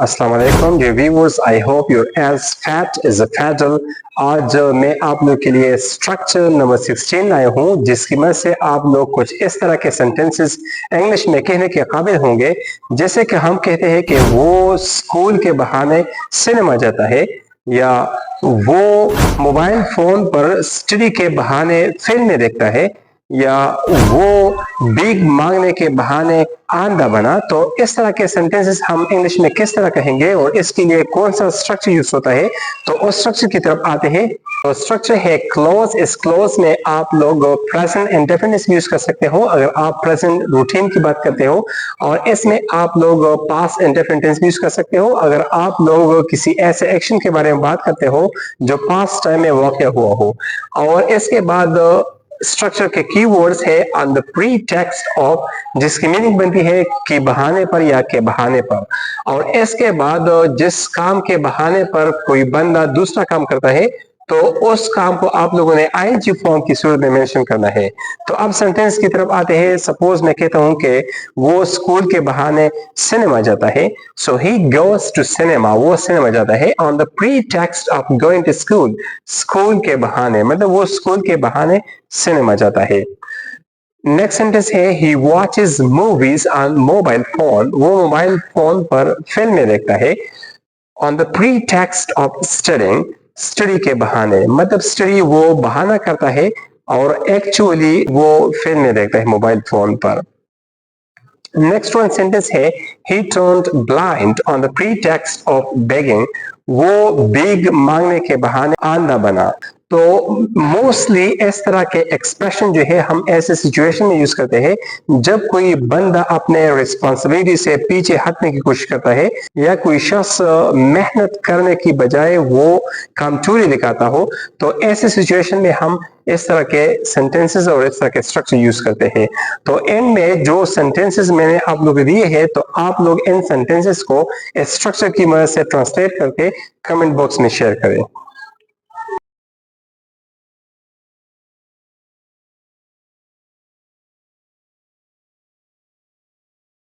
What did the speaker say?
अस्सलाम वालेकुम dear viewers, I hope you're as fit as a fiddle. आज मैं आप लोग के लिए स्ट्रक्चर नंबर 16 लाया हूँ, जिसकी मदद से आप लोग कुछ इस तरह के सेंटेंसेस इंग्लिश में कहने के काबिल होंगे। जैसे कि हम कहते हैं कि वो स्कूल के बहाने सिनेमा जाता है, या वो मोबाइल फोन पर स्टडी के बहाने फिल्में देखता है, या वो भीख मांगने के बहाने आंधा बना। तो इस तरह के सेंटेंसेस हम इंग्लिश में किस तरह कहेंगे और इसके लिए कौन सा स्ट्रक्चर यूज होता है, तो उस स्ट्रक्चर की तरफ आते हैं। तो स्ट्रक्चर है क्लोज। इस क्लोज में आप लोग प्रेजेंट इंडेफिनिट यूज कर सकते हो अगर आप प्रेजेंट रूटीन की बात करते हो, और इसमें आप लोग पास्ट इंडेफिनिट यूज कर सकते हो अगर आप लोग किसी ऐसे एक्शन के बारे में बात करते हो जो पास्ट टाइम में वाक़या हुआ हो। और इसके बाद स्ट्रक्चर के कीवर्ड्स है ऑन द प्रीटेक्स्ट ऑफ, जिसकी मीनिंग बनती है कि बहाने पर या के बहाने पर। और इसके बाद जिस काम के बहाने पर कोई बंदा दूसरा काम करता है, तो उस काम को आप लोगों ने आईएनजी फॉर्म की सूरत में मेंशन करना है। तो अब सेंटेंस की तरफ आते हैं। सपोज मैं कहता हूं कि वो स्कूल के बहाने सिनेमा जाता है, so he goes to cinema, वो सिनेमा जाता है on the pretext of going to school, school के बहाने, मतलब वो स्कूल के बहाने सिनेमा जाता है। नेक्स्ट सेंटेंस है he watches movies on mobile phone, वो मोबाइल फोन पर फिल्में देखता है on the pretext of studying, study के बहाने, मतलब स्टडी वो बहाना करता है और एक्चुअली वो फिल्में देखता है मोबाइल फोन पर। नेक्स्ट वन सेंटेंस है ही turned blind on the pretext of begging, वो भीख मांगने के बहाने आंधा बना। तो मोस्टली इस तरह के एक्सप्रेशन जो है हम ऐसे सिचुएशन में यूज करते हैं जब कोई बंदा अपने रिस्पॉन्सिबिलिटी से पीछे हटने की कोशिश करता है, या कोई शख्स मेहनत करने की बजाय वो कामचोरी दिखाता हो। तो ऐसे सिचुएशन में हम इस तरह के सेंटेंसेस और इस तरह के स्ट्रक्चर यूज करते हैं। तो इनमें जो सेंटेंसेस मैंने आप लोग दिए हैं, तो आप लोग इन सेंटेंसेस को इस स्ट्रक्चर की मदद से ट्रांसलेट करके कमेंट बॉक्स में शेयर करें।